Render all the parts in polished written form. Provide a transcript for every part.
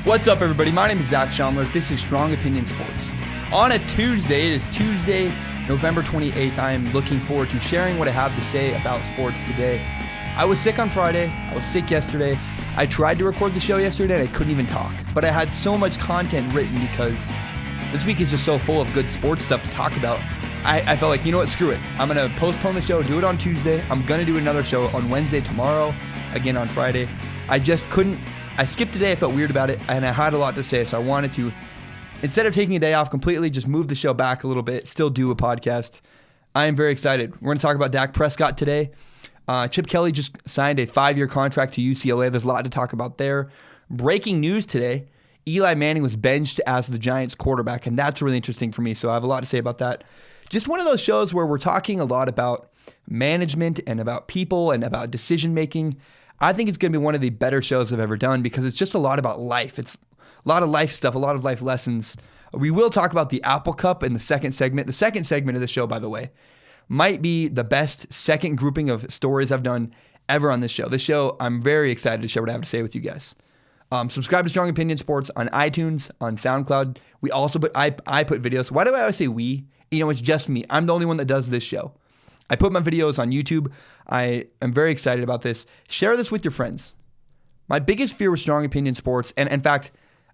What's up, everybody? My name is Zach Schomler. This is Strong Opinion Sports. On a Tuesday, it is Tuesday, November 28th. I am looking forward to sharing what I have to say about sports today. I was sick on Friday. I was sick yesterday. I tried to record the show yesterday and I couldn't even talk. But I had so much content written because this week is just so full of good sports stuff to talk about. I felt like, you know what, screw it. I'm going to postpone the show, do it on Tuesday. I'm going to do another show on Wednesday, tomorrow, again on Friday. I just couldn't. I skipped today. I felt weird about it, and I had a lot to say, so I wanted to, instead of taking a day off completely, just move the show back a little bit, still do a podcast. I am very excited. We're going to talk about Dak Prescott today. Chip Kelly just signed a 5-year contract to UCLA. There's a lot to talk about there. Breaking news today, Eli Manning was benched as the Giants quarterback, and that's really interesting for me, so I have a lot to say about that. Just one of those shows where we're talking a lot about management and about people and about decision-making. I think it's going to be one of the better shows I've ever done because it's just a lot about life. It's a lot of life stuff, a lot of life lessons. We will talk about the Apple Cup in the second segment. The second segment of the show, by the way, might be the best second grouping of stories I've done ever on this show. This show, I'm very excited to share what I have to say with you guys. Subscribe to Strong Opinion Sports on iTunes, on SoundCloud. We also I put videos. Why do I always say we? You know, it's just me. I'm the only one that does this show. I put my videos on YouTube. I am very excited about this. Share this with your friends. My biggest fear with Strong Opinion Sports, and in fact,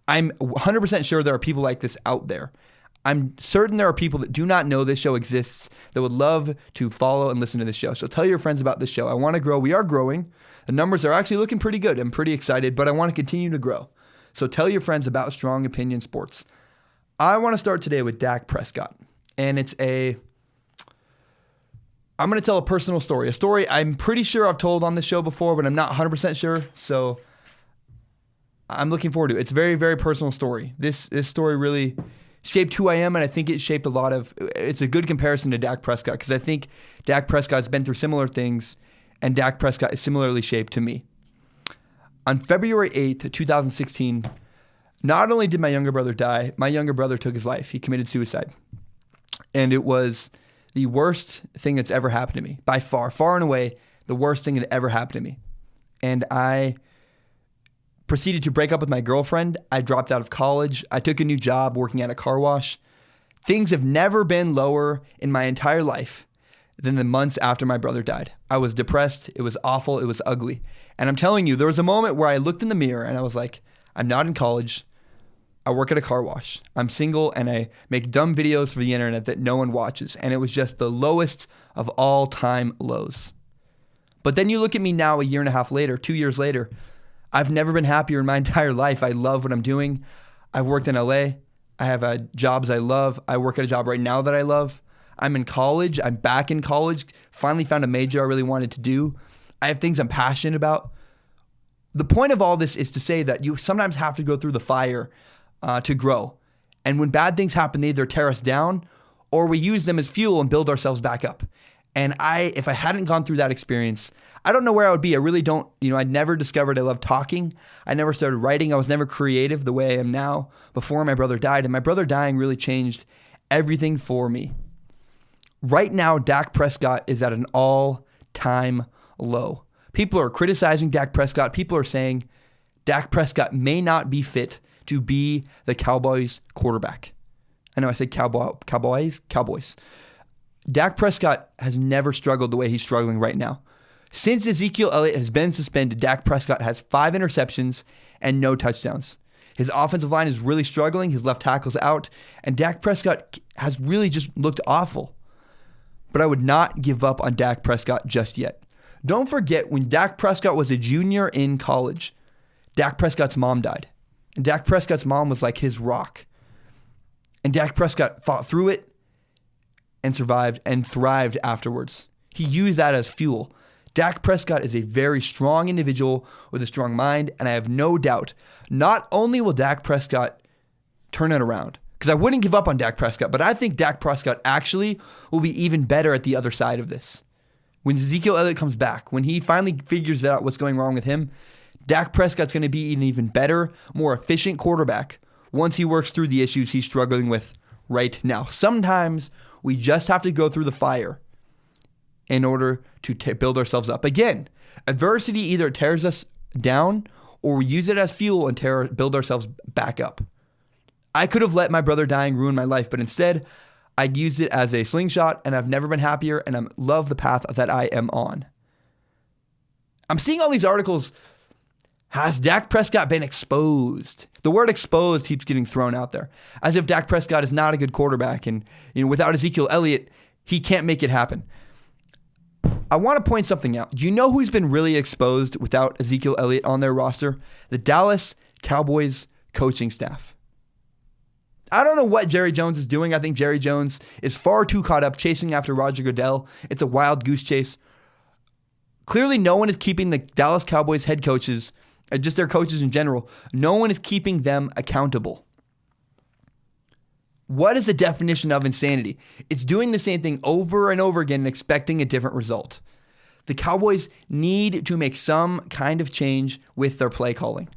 I'm 100% sure there are people like this out there. I'm certain there are people that do not know this show exists that would love to follow and listen to this show. So tell your friends about this show. I want to grow. We are growing. The numbers are actually looking pretty good. I'm pretty excited, but I want to continue to grow. So tell your friends about Strong Opinion Sports. I want to start today with Dak Prescott. And I'm going to tell a personal story. A story I'm pretty sure I've told on this show before, but I'm not 100% sure. So I'm looking forward to it. It's a very, very personal story. This story really shaped who I am, and I think it shaped it's a good comparison to Dak Prescott because I think Dak Prescott's been through similar things, and Dak Prescott is similarly shaped to me. On February 8th, 2016, not only did my younger brother die, my younger brother took his life. He committed suicide. And it was the worst thing that's ever happened to me. By far and away, the worst thing that ever happened to me. And I proceeded to break up with my girlfriend. I dropped out of college. I took a new job working at a car wash. Things have never been lower in my entire life than the months after my brother died. I was depressed. It was awful. It was ugly. And I'm telling you, there was a moment where I looked in the mirror and I was like, I'm not in college. I work at a car wash. I'm single and I make dumb videos for the internet that no one watches. And it was just the lowest of all time lows. But then you look at me now a year and a half later, 2 years later, I've never been happier in my entire life. I love what I'm doing. I've worked in LA. I have jobs I love. I work at a job right now that I love. I'm in college. I'm back in college. Finally found a major I really wanted to do. I have things I'm passionate about. The point of all this is to say that you sometimes have to go through the fire to grow. And when bad things happen, they either tear us down or we use them as fuel and build ourselves back up. And if I hadn't gone through that experience, I don't know where I would be. I really don't, I'd never discovered I love talking. I never started writing. I was never creative the way I am now before my brother died. And my brother dying really changed everything for me. Right now, Dak Prescott is at an all-time low. People are criticizing Dak Prescott. People are saying Dak Prescott may not be fit to be the Cowboys quarterback. I know I said Cowboys. Dak Prescott has never struggled the way he's struggling right now. Since Ezekiel Elliott has been suspended, Dak Prescott has 5 interceptions and no touchdowns. His offensive line is really struggling. His left tackle's out. And Dak Prescott has really just looked awful. But I would not give up on Dak Prescott just yet. Don't forget, when Dak Prescott was a junior in college, Dak Prescott's mom died. And Dak Prescott's mom was like his rock. And Dak Prescott fought through it and survived and thrived afterwards. He used that as fuel. Dak Prescott is a very strong individual with a strong mind, and I have no doubt, not only will Dak Prescott turn it around, because I wouldn't give up on Dak Prescott, but I think Dak Prescott actually will be even better at the other side of this. When Ezekiel Elliott comes back, when he finally figures out what's going wrong with him, Dak Prescott's going to be an even better, more efficient quarterback once he works through the issues he's struggling with right now. Sometimes we just have to go through the fire in order to build ourselves up. Again, adversity either tears us down or we use it as fuel and build ourselves back up. I could have let my brother dying ruin my life, but instead I used it as a slingshot, and I've never been happier, and I love the path that I am on. I'm seeing all these articles. Has Dak Prescott been exposed? The word exposed keeps getting thrown out there, as if Dak Prescott is not a good quarterback, and without Ezekiel Elliott, he can't make it happen. I want to point something out. Do you know who's been really exposed without Ezekiel Elliott on their roster? The Dallas Cowboys coaching staff. I don't know what Jerry Jones is doing. I think Jerry Jones is far too caught up chasing after Roger Goodell. It's a wild goose chase. Clearly, no one is keeping the Dallas Cowboys head coaches, just their coaches in general, no one is keeping them accountable. What is the definition of insanity? It's doing the same thing over and over again and expecting a different result. The Cowboys need to make some kind of change with their play calling.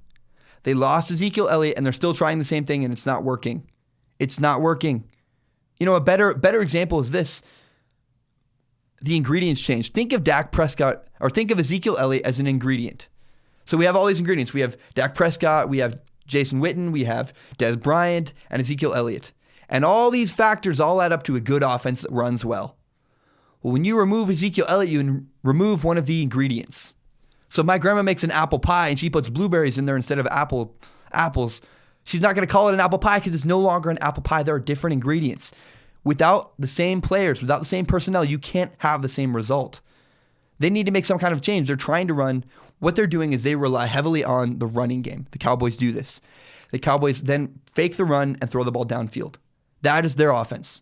They lost Ezekiel Elliott and they're still trying the same thing, and it's not working. It's not working. A better example is this. The ingredients change. Think of Dak Prescott, or think of Ezekiel Elliott as an ingredient. So we have all these ingredients. We have Dak Prescott, we have Jason Witten, we have Dez Bryant, and Ezekiel Elliott. And all these factors all add up to a good offense that runs well. Well, when you remove Ezekiel Elliott, you remove one of the ingredients. So if my grandma makes an apple pie and she puts blueberries in there instead of apples, she's not going to call it an apple pie because it's no longer an apple pie. There are different ingredients. Without the same players, without the same personnel, you can't have the same result. They need to make some kind of change. They're trying to run. What they're doing is they rely heavily on the running game. The Cowboys do this. The Cowboys then fake the run and throw the ball downfield. That is their offense.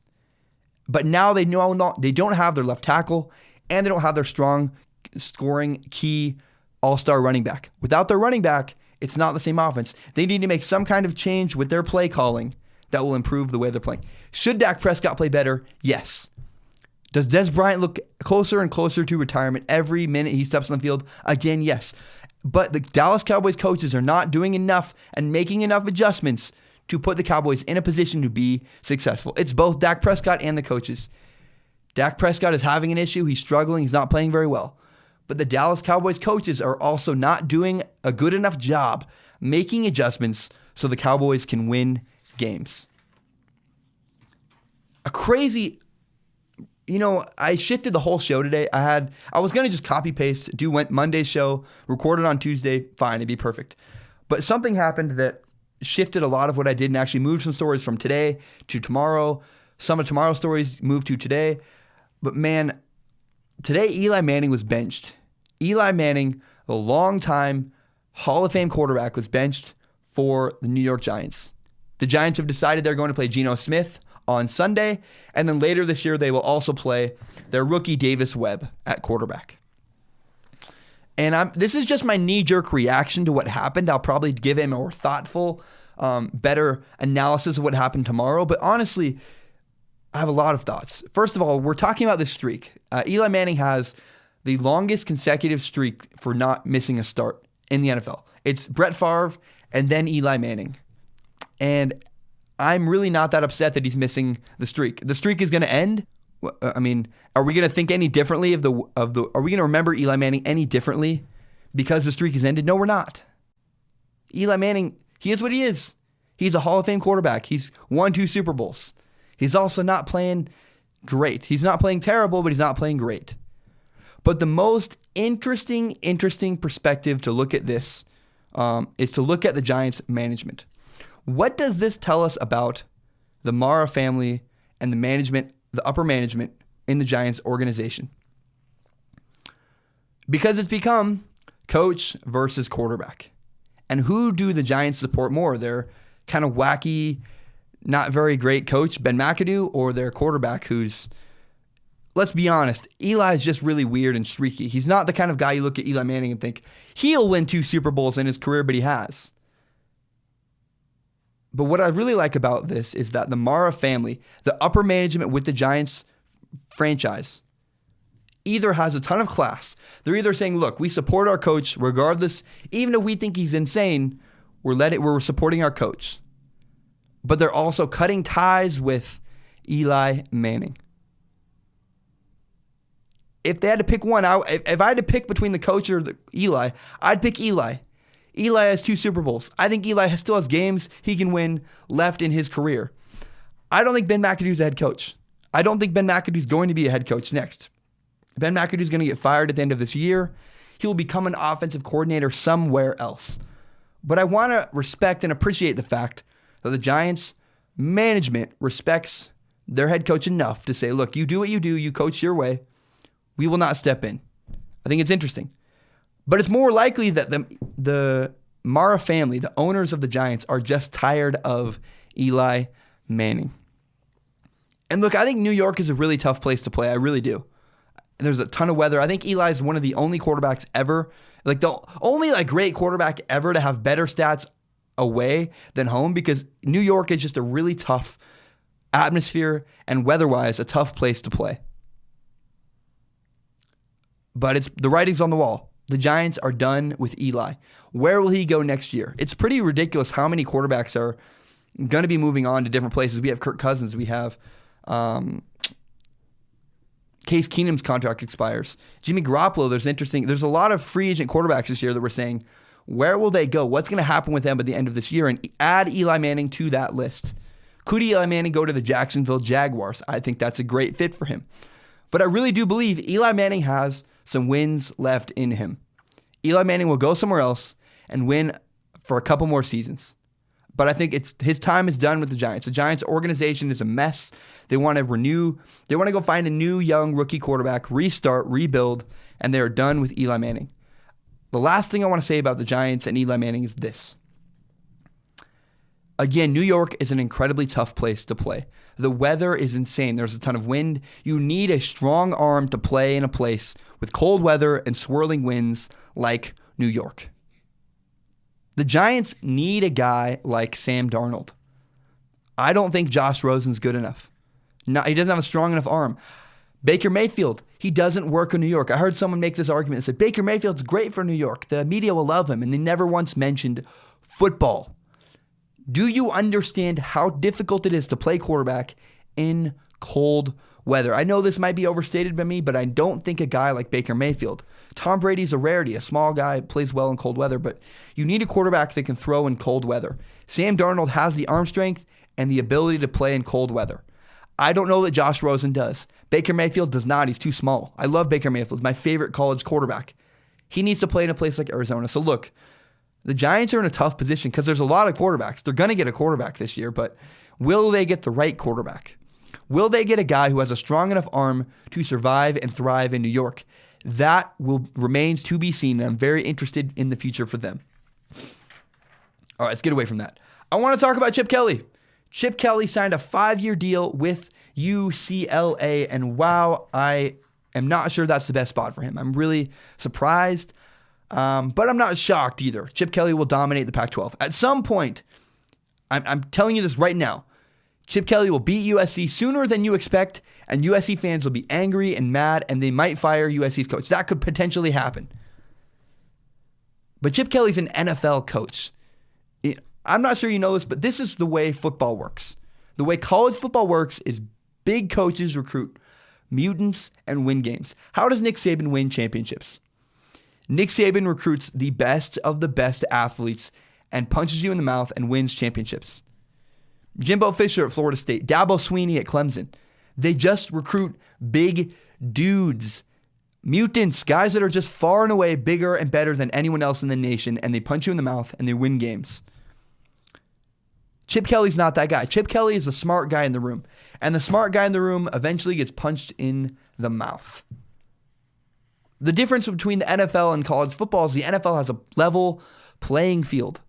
But now they don't have their left tackle, and they don't have their strong scoring key all-star running back. Without their running back, it's not the same offense. They need to make some kind of change with their play calling that will improve the way they're playing. Should Dak Prescott play better? Yes. Does Dez Bryant look closer and closer to retirement every minute he steps on the field? Again, yes. But the Dallas Cowboys coaches are not doing enough and making enough adjustments to put the Cowboys in a position to be successful. It's both Dak Prescott and the coaches. Dak Prescott is having an issue. He's struggling. He's not playing very well. But the Dallas Cowboys coaches are also not doing a good enough job making adjustments so the Cowboys can win games. I shifted the whole show today. I was going to just copy paste, do Monday's show, record it on Tuesday, fine, it'd be perfect. But something happened that shifted a lot of what I did and actually moved some stories from today to tomorrow. Some of tomorrow's stories moved to today. But man, today Eli Manning was benched. Eli Manning, a long-time Hall of Fame quarterback, was benched for the New York Giants. The Giants have decided they're going to play Geno Smith on Sunday, and then later this year they will also play their rookie Davis Webb at quarterback. And this is just my knee-jerk reaction to what happened. I'll probably give him a more thoughtful, better analysis of what happened tomorrow. But honestly, I have a lot of thoughts. First of all, we're talking about this streak. Eli Manning has the longest consecutive streak for not missing a start in the NFL. It's Brett Favre and then Eli Manning. And I'm really not that upset that he's missing the streak. The streak is going to end. I mean, are we going to think any differently are we going to remember Eli Manning any differently because the streak has ended? No, we're not. Eli Manning, he is what he is. He's a Hall of Fame quarterback. He's won 2 Super Bowls. He's also not playing great. He's not playing terrible, but he's not playing great. But the most interesting perspective to look at this is to look at the Giants' management. What does this tell us about the Mara family and the management, the upper management in the Giants organization? Because it's become coach versus quarterback. And who do the Giants support more? Their kind of wacky, not very great coach, Ben McAdoo, or their quarterback who's, let's be honest, Eli's just really weird and streaky. He's not the kind of guy you look at Eli Manning and think, he'll win 2 Super Bowls in his career, but he has. But what I really like about this is that the Mara family, the upper management with the Giants franchise, either has a ton of class. They're either saying, look, we support our coach regardless, even if we think he's insane, we're supporting our coach. But they're also cutting ties with Eli Manning. If they had to pick one out, if I had to pick between the coach or Eli, I'd pick Eli. Eli has 2 Super Bowls. I think Eli still has games he can win left in his career. I don't think Ben McAdoo's a head coach. I don't think Ben McAdoo's going to be a head coach next. Ben McAdoo's going to get fired at the end of this year. He will become an offensive coordinator somewhere else. But I want to respect and appreciate the fact that the Giants management respects their head coach enough to say, look, you do what you do, you coach your way. We will not step in. I think it's interesting. But it's more likely that the Mara family, the owners of the Giants, are just tired of Eli Manning. And look, I think New York is a really tough place to play. I really do. There's a ton of weather. I think Eli is one of the only quarterbacks ever, like the only great quarterback ever to have better stats away than home, because New York is just a really tough atmosphere and weather-wise a tough place to play. But it's the writing's on the wall. The Giants are done with Eli. Where will he go next year? It's pretty ridiculous how many quarterbacks are going to be moving on to different places. We have Kirk Cousins. We have Case Keenum's contract expires. Jimmy Garoppolo, there's a lot of free agent quarterbacks this year that we're saying, where will they go? What's going to happen with them at the end of this year? And add Eli Manning to that list. Could Eli Manning go to the Jacksonville Jaguars? I think that's a great fit for him. But I really do believe Eli Manning has some wins left in him. Eli Manning will go somewhere else and win for a couple more seasons. But I think his time is done with the Giants. The Giants organization is a mess. They want to renew. They want to go find a new young rookie quarterback, restart, rebuild, and they are done with Eli Manning. The last thing I want to say about the Giants and Eli Manning is this. Again, New York is an incredibly tough place to play. The weather is insane. There's a ton of wind. You need a strong arm to play in a place with cold weather and swirling winds like New York. The Giants need a guy like Sam Darnold. I don't think Josh Rosen's good enough. No, he doesn't have a strong enough arm. Baker Mayfield, he doesn't work in New York. I heard someone make this argument and said, Baker Mayfield's great for New York. The media will love him. And they never once mentioned football. Do you understand how difficult it is to play quarterback in cold weather? I know this might be overstated by me, but I don't think a guy like Baker Mayfield. Tom Brady's a rarity. A small guy plays well in cold weather, but you need a quarterback that can throw in cold weather. Sam Darnold has the arm strength and the ability to play in cold weather. I don't know that Josh Rosen does. Baker Mayfield does not. He's too small. I love Baker Mayfield, my favorite college quarterback. He needs to play in a place like Arizona. So look, the Giants are in a tough position because there's a lot of quarterbacks. They're going to get a quarterback this year, but will they get the right quarterback? Will they get a guy who has a strong enough arm to survive and thrive in New York? That remains to be seen, and I'm very interested in the future for them. All right, let's get away from that. I want to talk about Chip Kelly. Chip Kelly signed a 5-year deal with UCLA, and wow, I am not sure that's the best spot for him. I'm really surprised, but I'm not shocked either. Chip Kelly will dominate the Pac-12. At some point, I'm telling you this right now, Chip Kelly will beat USC sooner than you expect, and USC fans will be angry and mad, and they might fire USC's coach. That could potentially happen. But Chip Kelly's an NFL coach. I'm not sure you know this, but this is the way football works. The way college football works is big coaches recruit mutants and win games. How does Nick Saban win championships? Nick Saban recruits the best of the best athletes and punches you in the mouth and wins championships. Jimbo Fisher at Florida State, Dabo Swinney at Clemson. They just recruit big dudes, mutants, guys that are just far and away bigger and better than anyone else in the nation, and they punch you in the mouth and they win games. Chip Kelly's not that guy. Chip Kelly is a smart guy in the room, and the smart guy in the room eventually gets punched in the mouth. The difference between the NFL and college football is the NFL has a level playing field.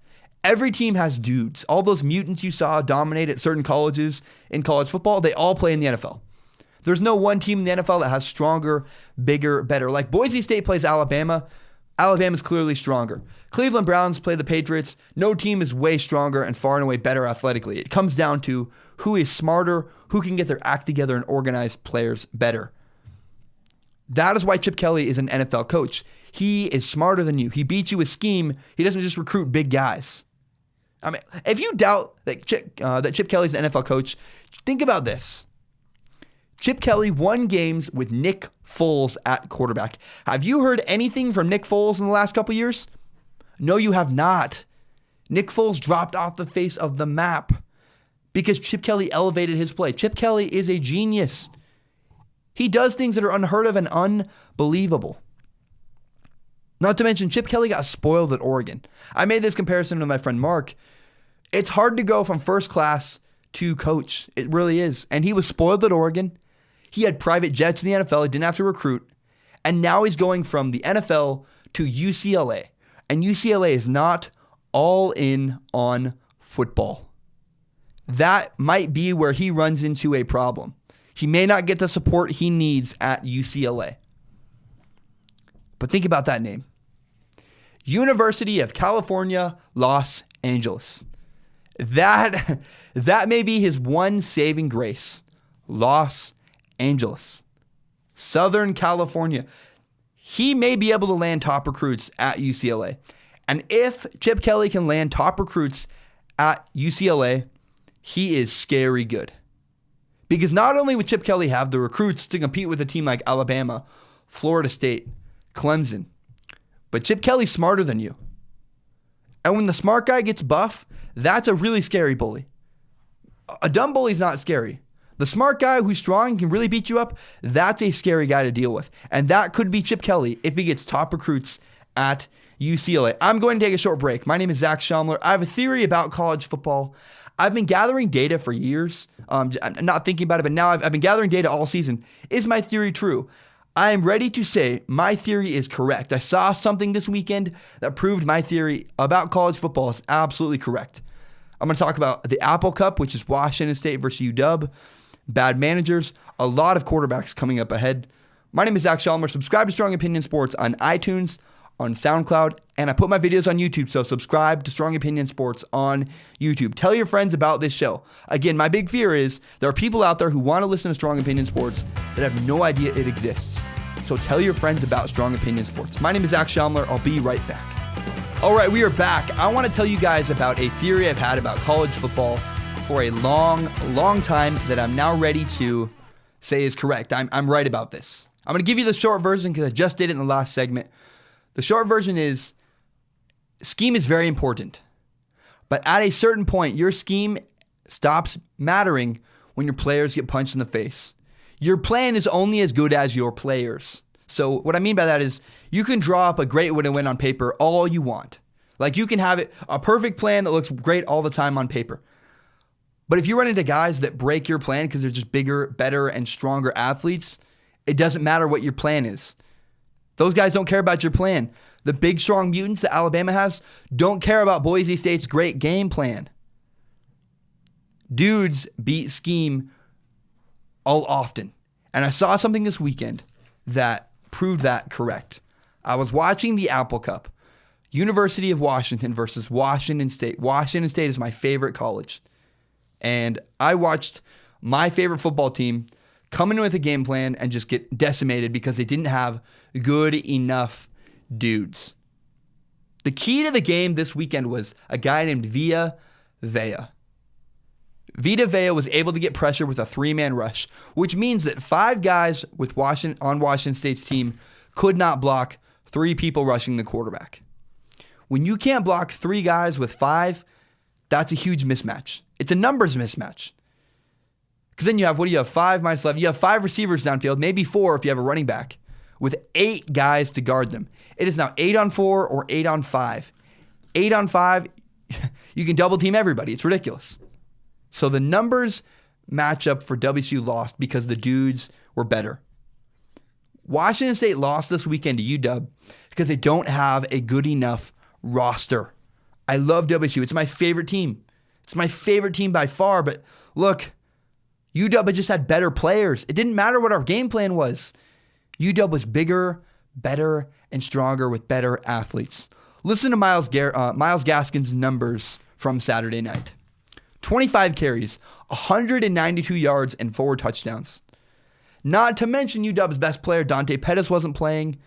Every team has dudes. All those mutants you saw dominate at certain colleges in college football, they all play in the NFL. There's no one team in the NFL that has stronger, bigger, better. Like Boise State plays Alabama. Alabama's clearly stronger. Cleveland Browns play the Patriots. No team is way stronger and far and away better athletically. It comes down to who is smarter, who can get their act together and organize players better. That is why Chip Kelly is an NFL coach. He is smarter than you. He beats you with scheme. He doesn't just recruit big guys. I mean, if you doubt that Chip Kelly's an NFL coach, think about this. Chip Kelly won games with Nick Foles at quarterback. Have you heard anything from Nick Foles in the last couple years? No, you have not. Nick Foles dropped off the face of the map because Chip Kelly elevated his play. Chip Kelly is a genius. He does things that are unheard of and unbelievable. Not to mention, Chip Kelly got spoiled at Oregon. I made this comparison with my friend Mark. It's hard to go from first class to coach. It really is. And he was spoiled at Oregon. He had private jets in the NFL. He didn't have to recruit. And now he's going from the NFL to UCLA. And UCLA is not all in on football. That might be where he runs into a problem. He may not get the support he needs at UCLA. But think about that name. University of California, Los Angeles. That may be his one saving grace. Los Angeles. Southern California. He may be able to land top recruits at UCLA. And if Chip Kelly can land top recruits at UCLA, he is scary good. Because not only would Chip Kelly have the recruits to compete with a team like Alabama, Florida State, Clemson, but Chip Kelly's smarter than you. And when the smart guy gets buff, that's a really scary bully. A dumb bully's not scary. The smart guy who's strong and can really beat you up, that's a scary guy to deal with. And that could be Chip Kelly if he gets top recruits at UCLA. I'm going to take a short break. My name is Zach Schaumler. I have a theory about college football. I've been gathering data for years. I'm not thinking about it, but now I've been gathering data all season. Is my theory true? I am ready to say my theory is correct. I saw something this weekend that proved my theory about college football is absolutely correct. I'm going to talk about the Apple Cup, which is Washington State versus UW. Bad managers, a lot of quarterbacks coming up ahead. My name is Zach Schaumler. Subscribe to Strong Opinion Sports on iTunes, on SoundCloud, and I put my videos on YouTube, so subscribe to Strong Opinion Sports on YouTube. Tell your friends about this show. Again, my big fear is there are people out there who want to listen to Strong Opinion Sports that have no idea it exists. So tell your friends about Strong Opinion Sports. My name is Zach Schaumler. I'll be right back. All right, we are back. I want to tell you guys about a theory I've had about college football for a long, long time that I'm now ready to say is correct. I'm right about this. I'm going to give you the short version because I just did it in the last segment. The short version is scheme is very important. But at a certain point, your scheme stops mattering when your players get punched in the face. Your plan is only as good as your players. So what I mean by that is you can draw up a great win on paper all you want. Like you can have a perfect plan that looks great all the time on paper. But if you run into guys that break your plan because they're just bigger, better, and stronger athletes, it doesn't matter what your plan is. Those guys don't care about your plan. The big, strong mutants that Alabama has don't care about Boise State's great game plan. Dudes beat scheme all often. And I saw something this weekend that proved that correct. I was watching the Apple Cup. University of Washington versus Washington State. Washington State is my favorite college. And I watched my favorite football team come in with a game plan and just get decimated because they didn't have good enough dudes. The key to the game this weekend was a guy named Vita Vea. Vita Vea was able to get pressure with a three-man rush, which means that five guys with Washington State's team could not block three people rushing the quarterback. When you can't block three guys with five, that's a huge mismatch. It's a numbers mismatch. Because then you have, 5 minus 11? You have 5 receivers downfield, maybe 4 if you have a running back, with 8 guys to guard them. It is now 8 on 4 or 8 on 5. 8 on 5, you can double team everybody. It's ridiculous. So the numbers matchup for WSU lost because the dudes were better. Washington State lost this weekend to UW because they don't have a good enough roster. I love WSU. It's my favorite team. It's my favorite team by far, but look, UW just had better players. It didn't matter what our game plan was. UW was bigger, better, and stronger with better athletes. Listen to Myles Gaskin's numbers from Saturday night. 25 carries, 192 yards, and 4 touchdowns. Not to mention UW's best player, Dante Pettis, wasn't playing.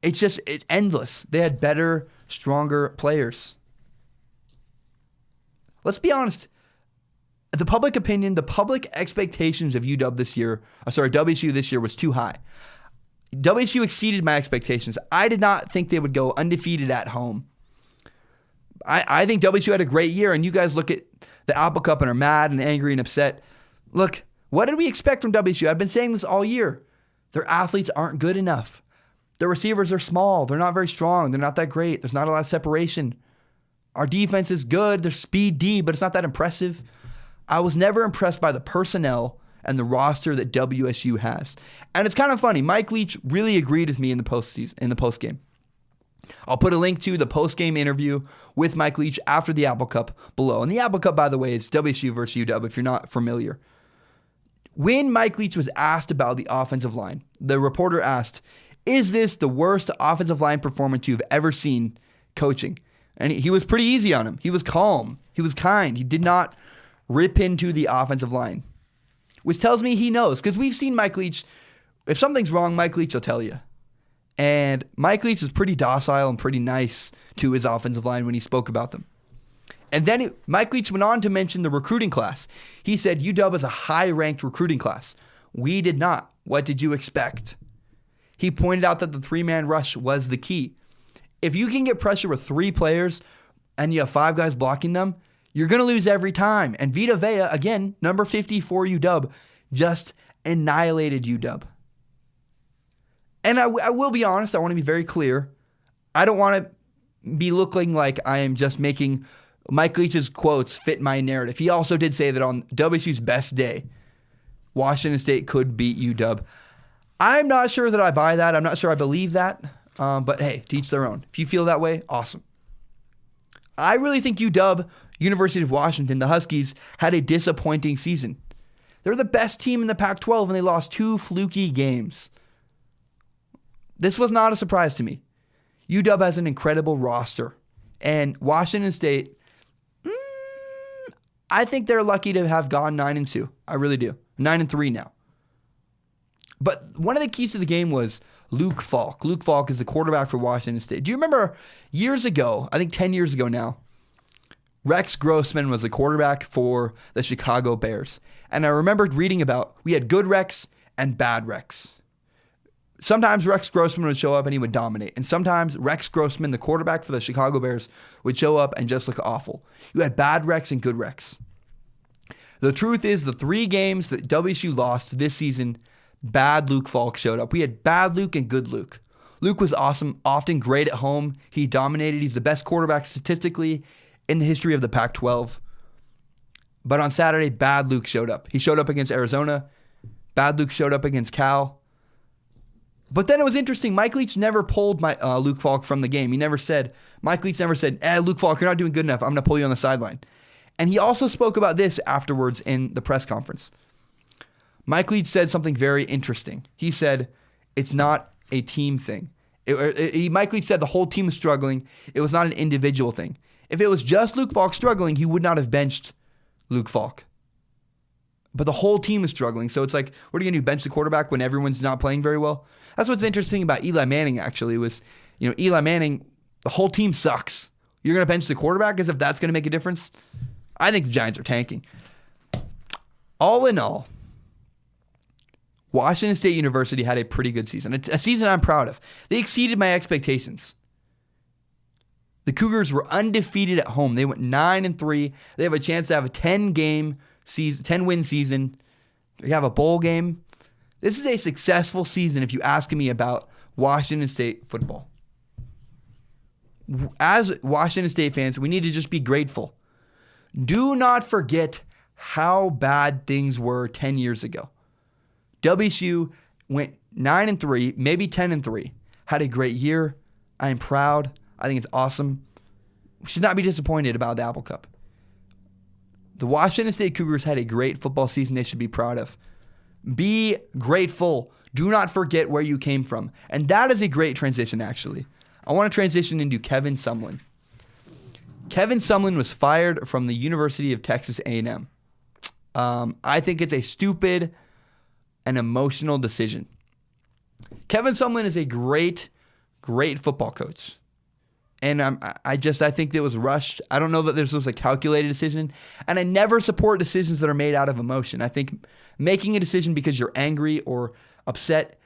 It's endless. They had better, stronger players. Let's be honest. The public opinion, the public expectations of WSU this year was too high. WSU exceeded my expectations. I did not think they would go undefeated at home. I think WSU had a great year, and you guys look at the Apple Cup and are mad and angry and upset. Look, what did we expect from WSU? I've been saying this all year. Their athletes aren't good enough. Their receivers are small. They're not very strong. They're not that great. There's not a lot of separation. Our defense is good. They're speed D, but it's not that impressive. I was never impressed by the personnel and the roster that WSU has. And it's kind of funny. Mike Leach really agreed with me in the postgame. I'll put a link to the postgame interview with Mike Leach after the Apple Cup below. And the Apple Cup, by the way, is WSU versus UW, if you're not familiar. When Mike Leach was asked about the offensive line, the reporter asked, "Is this the worst offensive line performance you've ever seen coaching?" And he was pretty easy on him. He was calm. He was kind. He did not rip into the offensive line, which tells me he knows, because we've seen Mike Leach. If something's wrong, Mike Leach will tell you. And Mike Leach is pretty docile and pretty nice to his offensive line when he spoke about them. And then Mike Leach went on to mention the recruiting class. He said UW is a high-ranked recruiting class. We did not. What did you expect? He pointed out that the three-man rush was the key. If you can get pressure with 3 players and you have 5 guys blocking them, you're going to lose every time. And Vita Vea, again, number 50 for UW, just annihilated UW. And I will be honest, I want to be very clear. I don't want to be looking like I am just making Mike Leach's quotes fit my narrative. He also did say that on WSU's best day, Washington State could beat UW. I'm not sure that I buy that. I'm not sure I believe that. But hey, to each their own. If you feel that way, awesome. I really think UW, University of Washington, the Huskies, had a disappointing season. They're the best team in the Pac-12, and they lost 2 fluky games. This was not a surprise to me. UW has an incredible roster. And Washington State, I think they're lucky to have gone 9-2. I really do. 9-3 now. But one of the keys to the game was Luke Falk. Luke Falk is the quarterback for Washington State. Do you remember years ago, I think 10 years ago now, Rex Grossman was the quarterback for the Chicago Bears. And I remembered reading about, we had good Rex and bad Rex. Sometimes Rex Grossman would show up and he would dominate. And sometimes Rex Grossman, the quarterback for the Chicago Bears, would show up and just look awful. You had bad Rex and good Rex. The truth is, the 3 games that WSU lost this season, bad Luke Falk showed up. We had bad Luke and good Luke. Luke was awesome, often great at home. He dominated. He's the best quarterback statistically in the history of the Pac-12. But on Saturday, bad Luke showed up. He showed up against Arizona. Bad Luke showed up against Cal. But then it was interesting. Mike Leach never pulled Luke Falk from the game. Mike Leach never said, Luke Falk, you're not doing good enough. I'm going to pull you on the sideline. And he also spoke about this afterwards in the press conference. Mike Leach said something very interesting. He said, it's not a team thing. Mike Leach said the whole team was struggling. It was not an individual thing. If it was just Luke Falk struggling, he would not have benched Luke Falk. But the whole team is struggling. So it's like, what are you going to do, bench the quarterback when everyone's not playing very well? That's what's interesting about Eli Manning, actually, was, Eli Manning, the whole team sucks. You're going to bench the quarterback as if that's going to make a difference? I think the Giants are tanking. All in all, Washington State University had a pretty good season. It's a season I'm proud of. They exceeded my expectations. The Cougars were undefeated at home. They went 9-3. They have a chance to have a 10-win season. They have a bowl game. This is a successful season if you ask me about Washington State football. As Washington State fans, we need to just be grateful. Do not forget how bad things were 10 years ago. WSU went 9-3, maybe 10-3. Had a great year. I am proud. I think it's awesome. We should not be disappointed about the Apple Cup. The Washington State Cougars had a great football season they should be proud of. Be grateful. Do not forget where you came from. And that is a great transition, actually. I want to transition into Kevin Sumlin. Kevin Sumlin was fired from the University of Texas A&M. I think it's a stupid and emotional decision. Kevin Sumlin is a great football coach. And I think it was rushed. I don't know that this was a calculated decision. And I never support decisions that are made out of emotion. I think making a decision because you're angry or upset,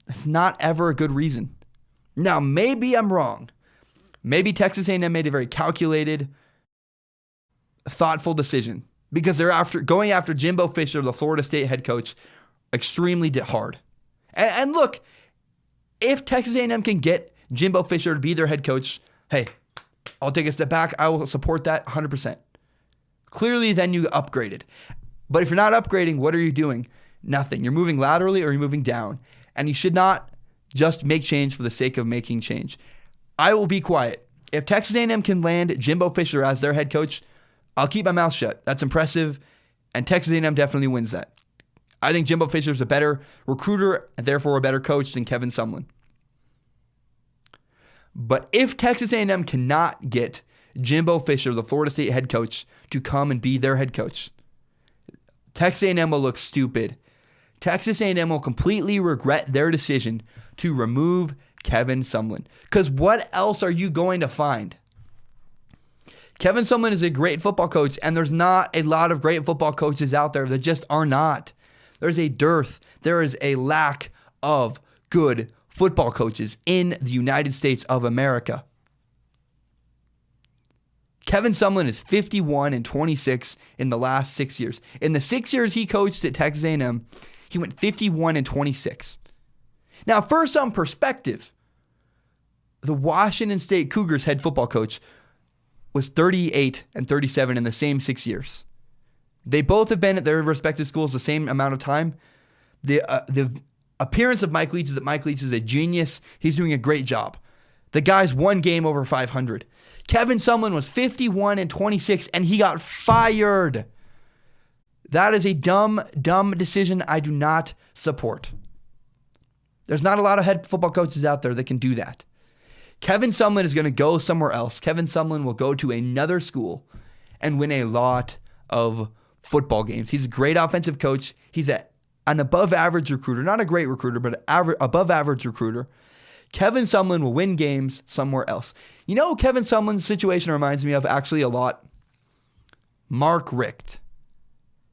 it's not ever a good reason. Now, maybe I'm wrong. Maybe Texas A&M made a very calculated, thoughtful decision because they're going after Jimbo Fisher, the Florida State head coach, extremely hard. And look, if Texas A&M can get Jimbo Fisher to be their head coach, hey, I'll take a step back. I will support that 100%. Clearly, then you upgraded. But if you're not upgrading, what are you doing? Nothing. You're moving laterally or you're moving down. And you should not just make change for the sake of making change. I will be quiet. If Texas A&M can land Jimbo Fisher as their head coach, I'll keep my mouth shut. That's impressive. And Texas A&M definitely wins that. I think Jimbo Fisher is a better recruiter and therefore a better coach than Kevin Sumlin. But if Texas A&M cannot get Jimbo Fisher, the Florida State head coach, to come and be their head coach, Texas A&M will look stupid. Texas A&M will completely regret their decision to remove Kevin Sumlin. Because what else are you going to find? Kevin Sumlin is a great football coach, and there's not a lot of great football coaches out there. There just are not. There's a dearth. There is a lack of good football coaches in the United States of America. Kevin Sumlin is 51-26 in the last 6 years. In the 6 years he coached at Texas A&M, he went 51-26. Now, for some perspective, the Washington State Cougars head football coach was 38-37 in the same 6 years. They both have been at their respective schools the same amount of time. The appearance of Mike Leach is that Mike Leach is a genius. He's doing a great job. The guy's one game over 500. Kevin Sumlin was 51-26, and he got fired. That is a dumb decision I do not support. There's not a lot of head football coaches out there that can do that. Kevin Sumlin is going to go somewhere else. Kevin Sumlin will go to another school and win a lot of football games. He's a great offensive coach. He's an above-average recruiter. Not a great recruiter, but above-average recruiter. Kevin Sumlin will win games somewhere else. You know, Kevin Sumlin's situation reminds me of actually a lot. Mark Richt.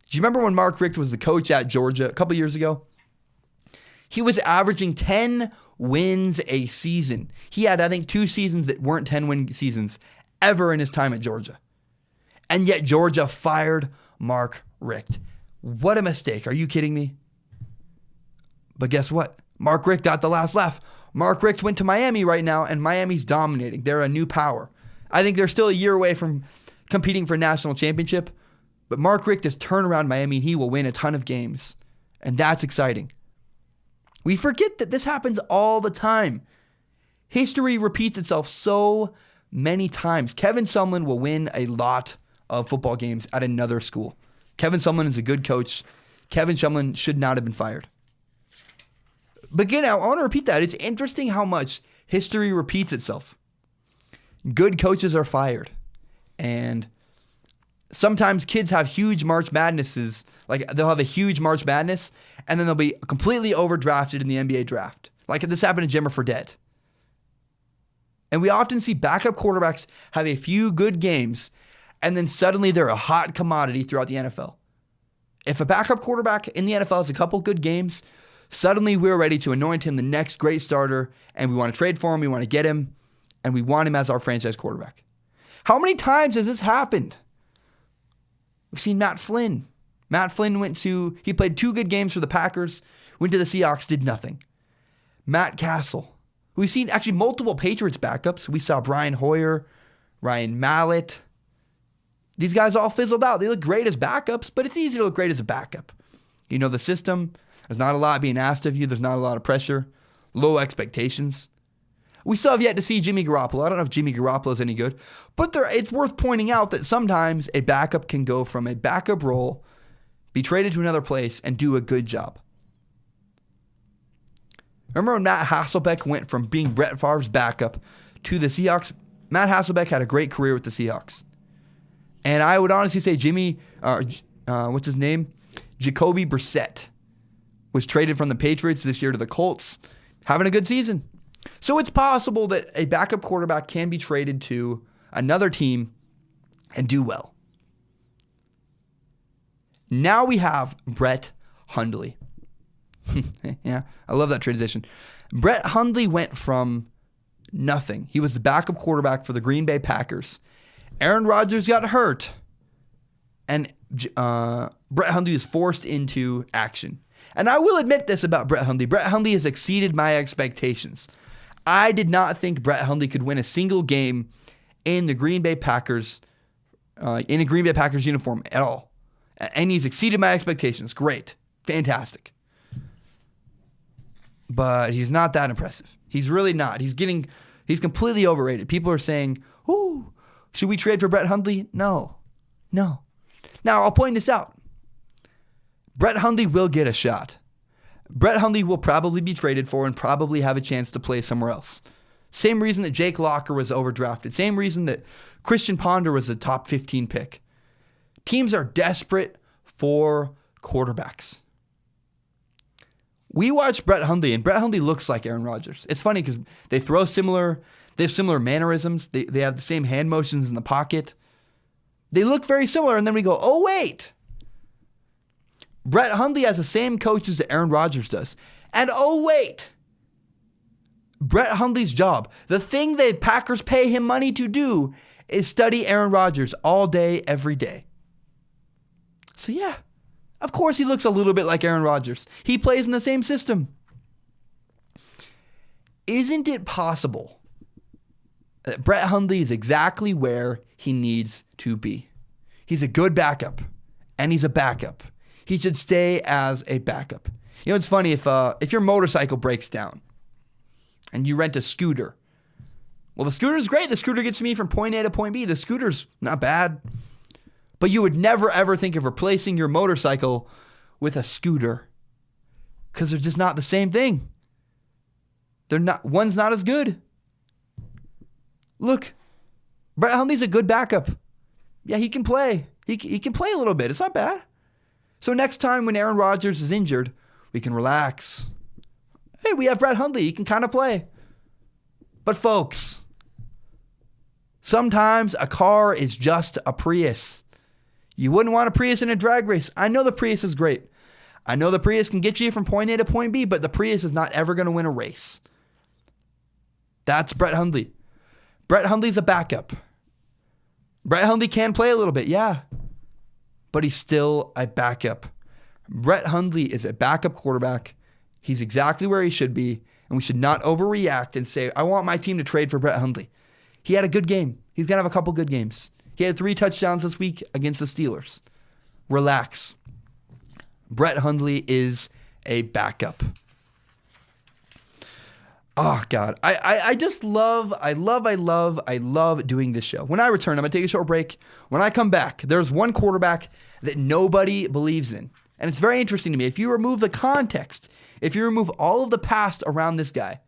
Do you remember when Mark Richt was the coach at Georgia a couple years ago? He was averaging 10 wins a season. He had, I think, 2 seasons that weren't 10-win seasons ever in his time at Georgia. And yet Georgia fired Mark Richt. What a mistake. Are you kidding me? But guess what? Mark Richt got the last laugh. Mark Richt went to Miami right now, and Miami's dominating. They're a new power. I think they're still a year away from competing for a national championship, but Mark Richt has turned around Miami, and he will win a ton of games, and that's exciting. We forget that this happens all the time. History repeats itself so many times. Kevin Sumlin will win a lot of football games at another school. Kevin Sumlin is a good coach. Kevin Sumlin should not have been fired. But again, I want to repeat that. It's interesting how much history repeats itself. Good coaches are fired. And sometimes kids have huge March Madnesses. Like they'll have a huge March Madness, and then they'll be completely overdrafted in the NBA draft. Like this happened to Jimmer Fredette. And we often see backup quarterbacks have a few good games, and then suddenly they're a hot commodity throughout the NFL. If a backup quarterback in the NFL has a couple good games, suddenly we're ready to anoint him the next great starter, and we want to trade for him, we want to get him, and we want him as our franchise quarterback. How many times has this happened? We've seen Matt Flynn. Matt Flynn he played 2 good games for the Packers, went to the Seahawks, did nothing. Matt Castle. We've seen actually multiple Patriots backups. We saw Brian Hoyer, Ryan Mallett. These guys all fizzled out. They look great as backups, but it's easy to look great as a backup. You know the system. There's not a lot being asked of you. There's not a lot of pressure. Low expectations. We still have yet to see Jimmy Garoppolo. I don't know if Jimmy Garoppolo is any good, but it's worth pointing out that sometimes a backup can go from a backup role, be traded to another place, and do a good job. Remember when Matt Hasselbeck went from being Brett Favre's backup to the Seahawks? Matt Hasselbeck had a great career with the Seahawks. And I would honestly say what's his name? Jacoby Brissett was traded from the Patriots this year to the Colts, having a good season. So it's possible that a backup quarterback can be traded to another team and do well. Now we have Brett Hundley. Yeah, I love that transition. Brett Hundley went from Nothing. He was the backup quarterback for the Green Bay Packers. Aaron Rodgers got hurt, and Brett Hundley was forced into action. And I will admit this about Brett Hundley. Brett Hundley has exceeded my expectations. I did not think Brett Hundley could win a single game in the Green Bay Packers, in a Green Bay Packers uniform at all. And he's exceeded my expectations. Great. Fantastic. But he's not that impressive. He's really not. He's completely overrated. People are saying, ooh, should we trade for Brett Hundley? No. Now, I'll point this out. Brett Hundley will get a shot. Brett Hundley will probably be traded for and probably have a chance to play somewhere else. Same reason that Jake Locker was overdrafted. Same reason that Christian Ponder was a top 15 pick. Teams are desperate for quarterbacks. We watched Brett Hundley, and Brett Hundley looks like Aaron Rodgers. It's funny because they throw similar, they have similar mannerisms. They have the same hand motions in the pocket. They look very similar, and then we go, oh, wait. Brett Hundley has the same coaches that Aaron Rodgers does. And oh, wait. Brett Hundley's job, the thing the Packers pay him money to do, is study Aaron Rodgers all day, every day. So yeah, of course he looks a little bit like Aaron Rodgers. He plays in the same system. Isn't it possible that Brett Hundley is exactly where he needs to be? He's a good backup, and he's a backup. He should stay as a backup. You know, it's funny, if your motorcycle breaks down and you rent a scooter, well, the scooter's great. The scooter gets me from point A to point B. The scooter's not bad. But you would never, ever think of replacing your motorcycle with a scooter because they're just not the same thing. One's not as good. Look, Brett Hundley's a good backup. Yeah, he can play. He can play a little bit. It's not bad. So next time when Aaron Rodgers is injured, we can relax. Hey, we have Brett Hundley. He can kind of play. But folks, sometimes a car is just a Prius. You wouldn't want a Prius in a drag race. I know the Prius is great. I know the Prius can get you from point A to point B, but the Prius is not ever going to win a race. That's Brett Hundley. Brett Hundley's a backup. Brett Hundley can play a little bit, yeah. But he's still a backup. Brett Hundley is a backup quarterback. He's exactly where he should be, and we should not overreact and say, I want my team to trade for Brett Hundley. He had a good game. He's going to have a couple good games. He had 3 touchdowns this week against the Steelers. Relax. Brett Hundley is a backup. Oh, God. I just love doing this show. When I return, I'm going to take a short break. When I come back, there's one quarterback that nobody believes in. And it's very interesting to me. If you remove the context, if you remove all of the past around this guy,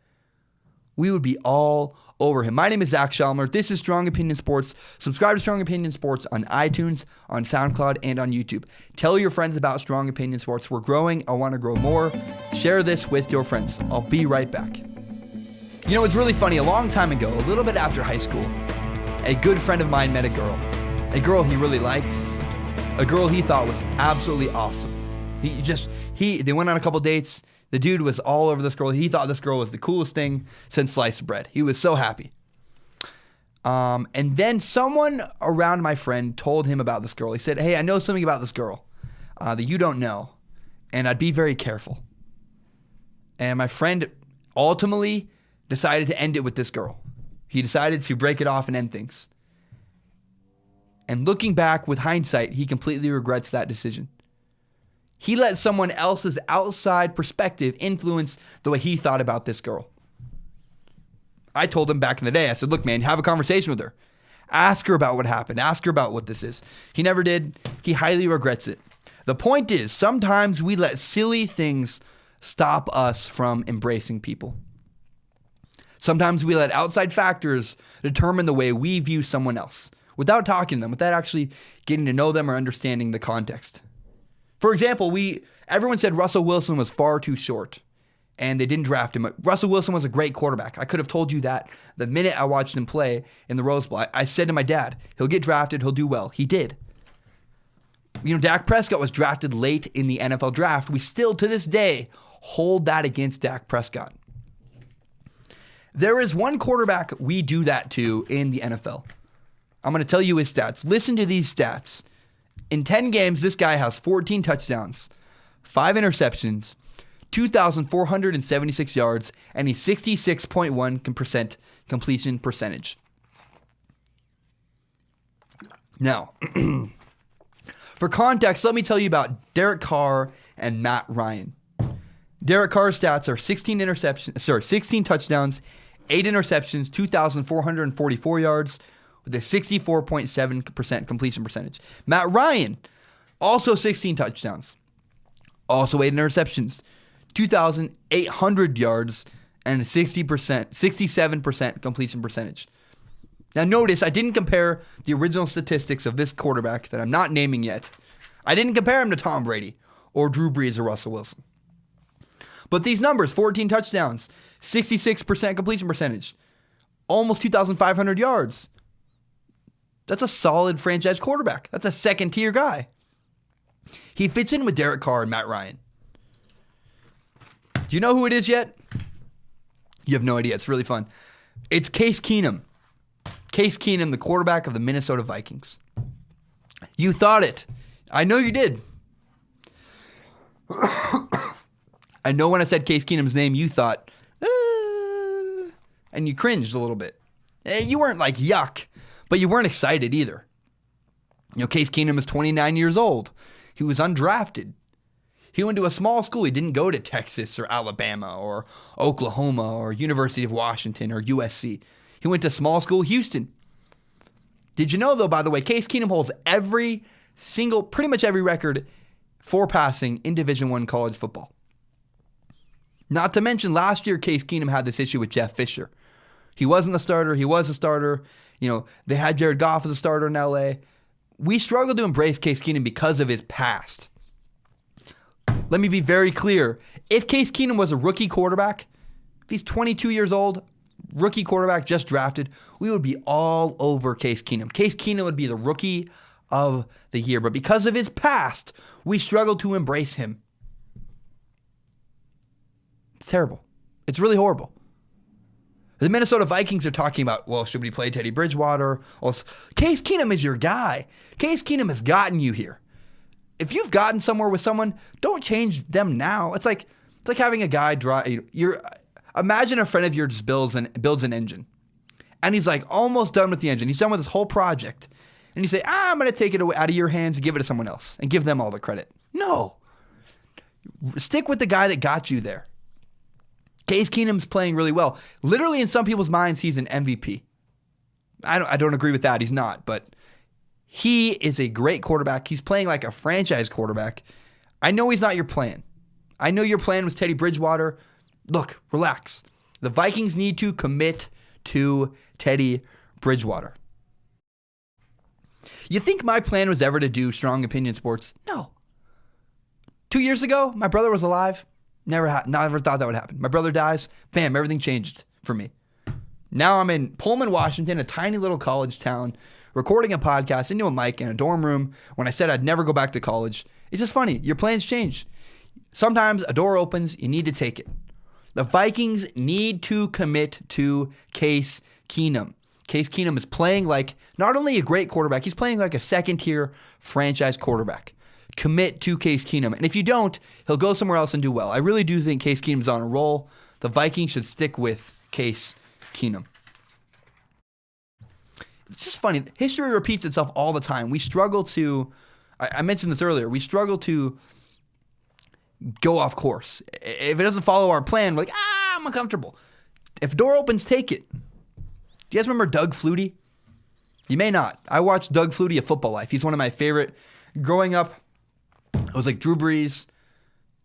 we would be all over him. My name is Zach Schalmer. This is Strong Opinion Sports. Subscribe to Strong Opinion Sports on iTunes, on SoundCloud, and on YouTube. Tell your friends about Strong Opinion Sports. We're growing. I want to grow more. Share this with your friends. I'll be right back. You know, it's really funny. A long time ago, a little bit after high school, a good friend of mine met a girl he really liked, a girl he thought was absolutely awesome. They went on a couple dates. The dude was all over this girl. He thought this girl was the coolest thing since sliced bread. He was so happy. And then someone around my friend told him about this girl. He said, hey, I know something about this girl that you don't know, and I'd be very careful. And my friend ultimately decided to end it with this girl. He decided to break it off and end things. And looking back with hindsight, he completely regrets that decision. He let someone else's outside perspective influence the way he thought about this girl. I told him back in the day, I said, look, man, have a conversation with her. Ask her about what happened. Ask her about what this is. He never did. He highly regrets it. The point is, sometimes we let silly things stop us from embracing people. Sometimes we let outside factors determine the way we view someone else without talking to them, without actually getting to know them or understanding the context. For example, everyone said Russell Wilson was far too short, and they didn't draft him. Russell Wilson was a great quarterback. I could have told you that the minute I watched him play in the Rose Bowl. I said to my dad, he'll get drafted, he'll do well. He did. You know, Dak Prescott was drafted late in the NFL draft. We still, to this day, hold that against Dak Prescott. There is one quarterback we do that to in the NFL. I'm going to tell you his stats. Listen to these stats. In 10 games, this guy has 14 touchdowns, 5 interceptions, 2,476 yards, and a 66.1% completion percentage. Now, for context, let me tell you about Derek Carr and Matt Ryan. Derek Carr's stats are 16 touchdowns, 8 interceptions, 2,444 yards, with a 64.7% completion percentage. Matt Ryan, also 16 touchdowns, also 8 interceptions, 2,800 yards, and a 67% completion percentage. Now notice, I didn't compare the original statistics of this quarterback that I'm not naming yet. I didn't compare him to Tom Brady or Drew Brees or Russell Wilson. But these numbers, 14 touchdowns, 66% completion percentage, almost 2,500 yards. That's a solid franchise quarterback. That's a second-tier guy. He fits in with Derek Carr and Matt Ryan. Do you know who it is yet? You have no idea. It's really fun. It's Case Keenum. Case Keenum, the quarterback of the Minnesota Vikings. You thought it. I know you did. I know when I said Case Keenum's name, you thought, and you cringed a little bit. You weren't like, yuck, but you weren't excited either. You know, Case Keenum is 29 years old. He was undrafted. He went to a small school. He didn't go to Texas or Alabama or Oklahoma or University of Washington or USC. He went to small school Houston. Did you know, though, by the way, Case Keenum holds pretty much every record for passing in Division I college football. Not to mention, last year, Case Keenum had this issue with Jeff Fisher. He wasn't the starter. He was a starter. You know, they had Jared Goff as a starter in LA. We struggle to embrace Case Keenum because of his past. Let me be very clear. If Case Keenum was a rookie quarterback, if he's 22 years old, rookie quarterback just drafted, we would be all over Case Keenum. Case Keenum would be the rookie of the year. But because of his past, we struggle to embrace him. It's terrible. It's really horrible. The Minnesota Vikings are talking about, well, should we play Teddy Bridgewater? Well, Case Keenum is your guy. Case Keenum has gotten you here. If you've gotten somewhere with someone, don't change them now. It's like having a guy imagine a friend of yours just builds an engine. And he's like almost done with the engine. He's done with this whole project. And you say, I'm going to take it out of your hands and give it to someone else and give them all the credit. No. Stick with the guy that got you there. Case Keenum's playing really well. Literally, in some people's minds, he's an MVP. I don't agree with that. He's not, but he is a great quarterback. He's playing like a franchise quarterback. I know he's not your plan. I know your plan was Teddy Bridgewater. Look, relax. The Vikings need to commit to Teddy Bridgewater. You think my plan was ever to do Strong Opinion Sports? No. 2 years ago, my brother was alive. Never thought that would happen. My brother dies. Bam, everything changed for me. Now I'm in Pullman, Washington, a tiny little college town, recording a podcast into a mic in a dorm room when I said I'd never go back to college. It's just funny. Your plans change. Sometimes a door opens, you need to take it. The Vikings need to commit to Case Keenum. Case Keenum is playing like not only a great quarterback, he's playing like a second-tier franchise quarterback. Commit to Case Keenum. And if you don't, he'll go somewhere else and do well. I really do think Case Keenum's on a roll. The Vikings should stick with Case Keenum. It's just funny. History repeats itself all the time. We struggle to, I mentioned this earlier, we struggle to go off course. If it doesn't follow our plan, we're like, I'm uncomfortable. If door opens, take it. Do you guys remember Doug Flutie? You may not. I watched Doug Flutie of Football Life. He's one of my favorite. Growing up, it was like Drew Brees,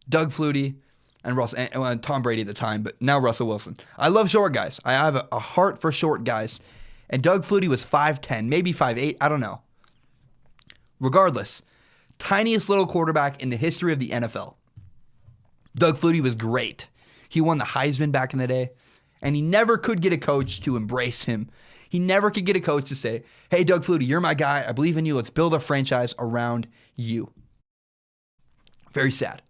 Doug Flutie, and Tom Brady at the time, but now Russell Wilson. I love short guys. I have a heart for short guys. And Doug Flutie was 5'10", maybe 5'8", I don't know. Regardless, tiniest little quarterback in the history of the NFL. Doug Flutie was great. He won the Heisman back in the day, and he never could get a coach to embrace him. He never could get a coach to say, hey, Doug Flutie, you're my guy. I believe in you. Let's build a franchise around you. Very sad.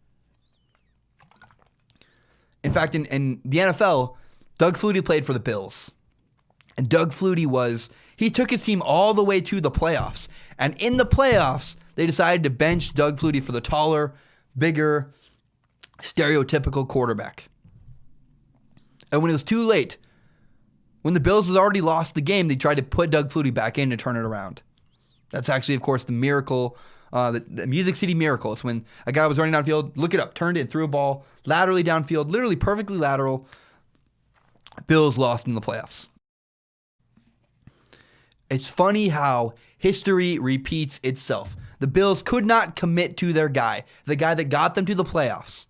In fact, in the NFL, Doug Flutie played for the Bills. And Doug Flutie he took his team all the way to the playoffs. And in the playoffs, they decided to bench Doug Flutie for the taller, bigger, stereotypical quarterback. And when it was too late, when the Bills had already lost the game, they tried to put Doug Flutie back in to turn it around. That's actually, of course, the miracle, the Music City Miracle. It's when a guy was running downfield, look it up, turned it, threw a ball laterally downfield, literally perfectly lateral. Bills lost in the playoffs. It's funny how history repeats itself. The Bills could not commit to their guy, the guy that got them to the playoffs.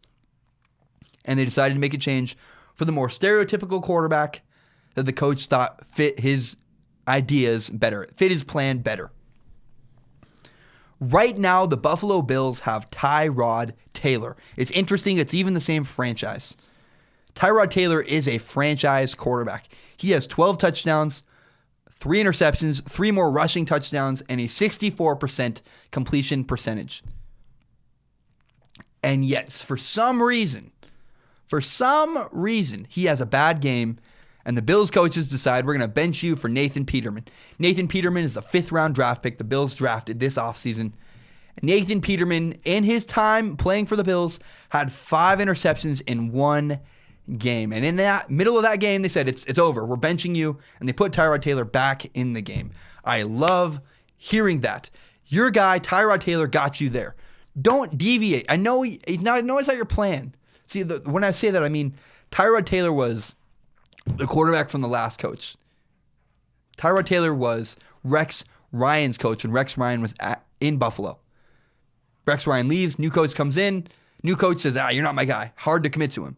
And they decided to make a change for the more stereotypical quarterback that the coach thought fit his ideas better, fit his plan better. Right now, the Buffalo Bills have Tyrod Taylor. It's interesting, it's even the same franchise. Tyrod Taylor is a franchise quarterback. He has 12 touchdowns, 3 interceptions, 3 more rushing touchdowns, and a 64% completion percentage. And yet, for some reason, he has a bad game, and the Bills coaches decide we're going to bench you for Nathan Peterman. Nathan Peterman is the 5th-round draft pick the Bills drafted this offseason. Nathan Peterman, in his time playing for the Bills, had 5 interceptions in 1 game. And in that middle of that game, they said, it's over. We're benching you. And they put Tyrod Taylor back in the game. I love hearing that. Your guy, Tyrod Taylor, got you there. Don't deviate. I know it's not your plan. See, when I say that, I mean Tyrod Taylor was the quarterback from the last coach. Tyrod Taylor was Rex Ryan's coach when Rex Ryan was in Buffalo. Rex Ryan leaves, new coach comes in, new coach says, you're not my guy. Hard to commit to him.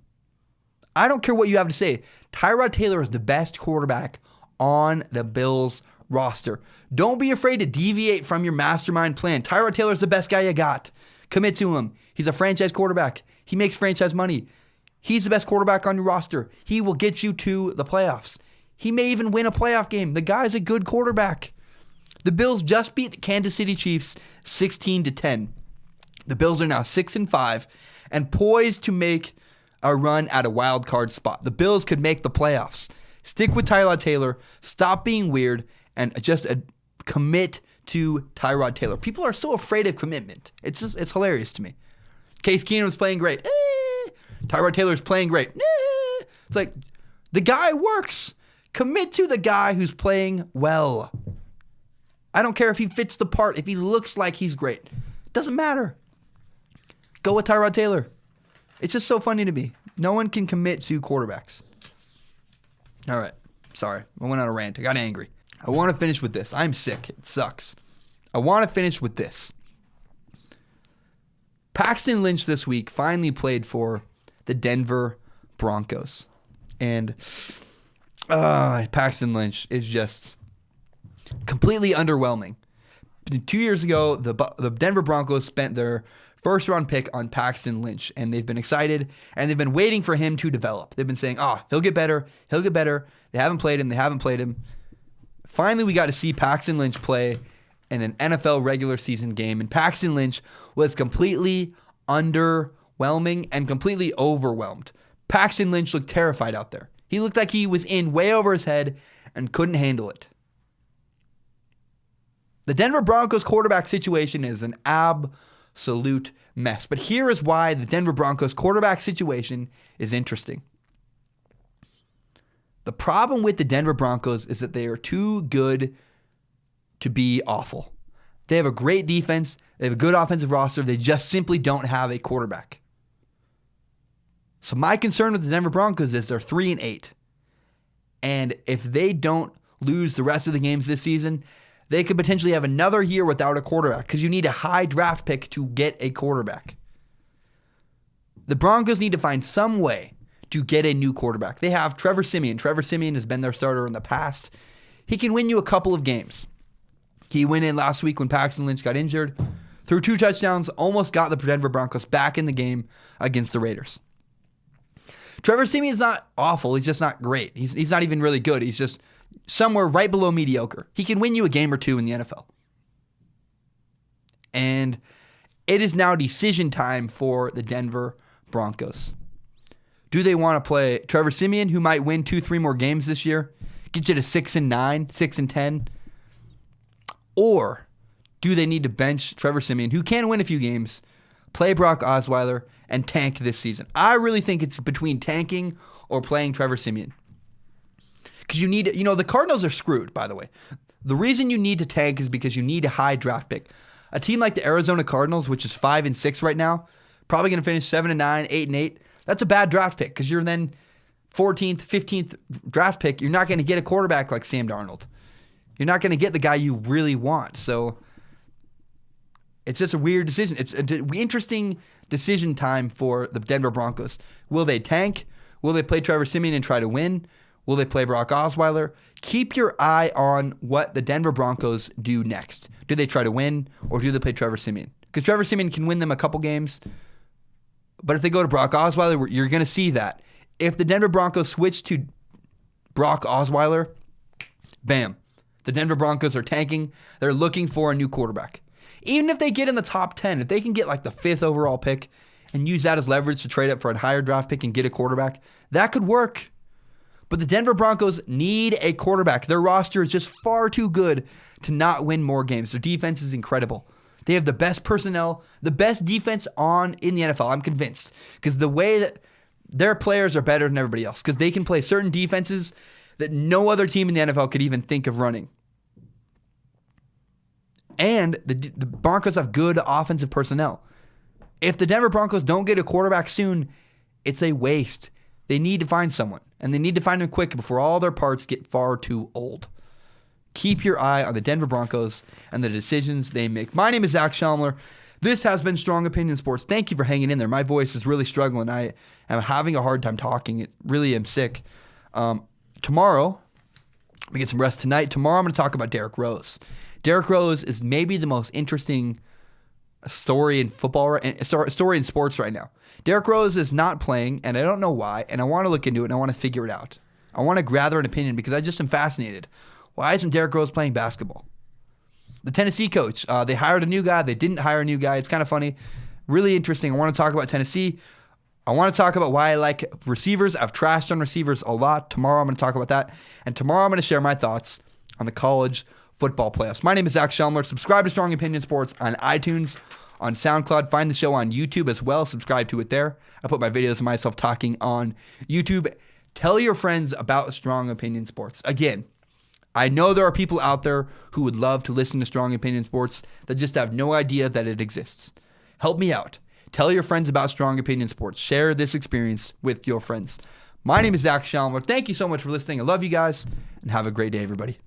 I don't care what you have to say. Tyrod Taylor is the best quarterback on the Bills roster. Don't be afraid to deviate from your mastermind plan. Tyrod Taylor is the best guy you got. Commit to him. He's a franchise quarterback. He makes franchise money. He's the best quarterback on your roster. He will get you to the playoffs. He may even win a playoff game. The guy's a good quarterback. The Bills just beat the Kansas City Chiefs 16-10. The Bills are now 6-5 and poised to make a run at a wild card spot. The Bills could make the playoffs. Stick with Tyrod Taylor. Stop being weird and just commit to Tyrod Taylor. People are so afraid of commitment. It's hilarious to me. Case Keenum was playing great. Tyrod Taylor's playing great. It's like, the guy works. Commit to the guy who's playing well. I don't care if he fits the part, if he looks like he's great. Doesn't matter. Go with Tyrod Taylor. It's just so funny to me. No one can commit to quarterbacks. All right. Sorry. I went on a rant. I got angry. I want to finish with this. I'm sick. It sucks. I want to finish with this. Paxton Lynch this week finally played for the Denver Broncos. And Paxton Lynch is just completely underwhelming. 2 years ago, the Denver Broncos spent their first-round pick on Paxton Lynch, and they've been excited, and they've been waiting for him to develop. They've been saying, he'll get better, he'll get better. They haven't played him. Finally, we got to see Paxton Lynch play in an NFL regular season game, and Paxton Lynch was completely underwhelming and completely overwhelmed. Paxton Lynch looked terrified out there. He looked like he was in way over his head and couldn't handle it. The Denver Broncos quarterback situation is an absolute mess. But here is why the Denver Broncos quarterback situation is interesting. The problem with the Denver Broncos is that they are too good to be awful. They have a great defense. They have a good offensive roster. They just simply don't have a quarterback. So my concern with the Denver Broncos is they're 3-8. And if they don't lose the rest of the games this season, they could potentially have another year without a quarterback because you need a high draft pick to get a quarterback. The Broncos need to find some way to get a new quarterback. They have Trevor Siemian. Trevor Siemian has been their starter in the past. He can win you a couple of games. He went in last week when Paxton Lynch got injured, threw 2 touchdowns, almost got the Denver Broncos back in the game against the Raiders. Trevor Siemian is not awful. He's just not great. He's not even really good. He's just somewhere right below mediocre. He can win you a game or 2 in the NFL. And it is now decision time for the Denver Broncos. Do they want to play Trevor Siemian, who might win 2-3 more games this year, get you to 6-9, 6-10? Or do they need to bench Trevor Siemian, who can win a few games, play Brock Osweiler, and tank this season? I really think it's between tanking or playing Trevor Siemian. Because you need, the Cardinals are screwed, by the way. The reason you need to tank is because you need a high draft pick. A team like the Arizona Cardinals, which is 5-6 right now, probably going to finish 7-9, 8-8. That's a bad draft pick because you're then 14th, 15th draft pick. You're not going to get a quarterback like Sam Darnold. You're not going to get the guy you really want. So it's just a weird decision. It's an interesting decision time for the Denver Broncos. Will they tank? Will they play Trevor Siemian and try to win? Will they play Brock Osweiler? Keep your eye on what the Denver Broncos do next. Do they try to win or do they play Trevor Siemian? Because Trevor Siemian can win them a couple games. But if they go to Brock Osweiler, you're going to see that. If the Denver Broncos switch to Brock Osweiler, bam. The Denver Broncos are tanking. They're looking for a new quarterback. Even if they get in the top 10, if they can get like the 5th overall pick and use that as leverage to trade up for a higher draft pick and get a quarterback, that could work. But the Denver Broncos need a quarterback. Their roster is just far too good to not win more games. Their defense is incredible. They have the best personnel, the best defense in the NFL, I'm convinced. Because the way that their players are better than everybody else. Because they can play certain defenses that no other team in the NFL could even think of running. And the Broncos have good offensive personnel. If the Denver Broncos don't get a quarterback soon, it's a waste. They need to find someone. And they need to find him quick before all their parts get far too old. Keep your eye on the Denver Broncos and the decisions they make. My name is Zach Schaumler. This has been Strong Opinion Sports. Thank you for hanging in there. My voice is really struggling. I am having a hard time talking. It really am sick. Tomorrow, we get some rest tonight. Tomorrow I'm going to talk about Derrick Rose. Derrick Rose is maybe the most interesting story in football, story in sports right now. Derrick Rose is not playing, and I don't know why, and I want to look into it, and I want to figure it out. I want to gather an opinion because I just am fascinated. Why isn't Derrick Rose playing basketball? The Tennessee coach, they hired a new guy. They didn't hire a new guy. It's kind of funny. Really interesting. I want to talk about Tennessee. I want to talk about why I like receivers. I've trashed on receivers a lot. Tomorrow I'm going to talk about that. And tomorrow I'm going to share my thoughts on the college football playoffs. My name is Zach Schaumler. Subscribe to Strong Opinion Sports on iTunes, on SoundCloud. Find the show on YouTube as well. Subscribe to it there. I put my videos of myself talking on YouTube. Tell your friends about Strong Opinion Sports. Again, I know there are people out there who would love to listen to Strong Opinion Sports that just have no idea that it exists. Help me out. Tell your friends about Strong Opinion Sports. Share this experience with your friends. My name is Zach Schaumler. Thank you so much for listening. I love you guys, and have a great day, everybody.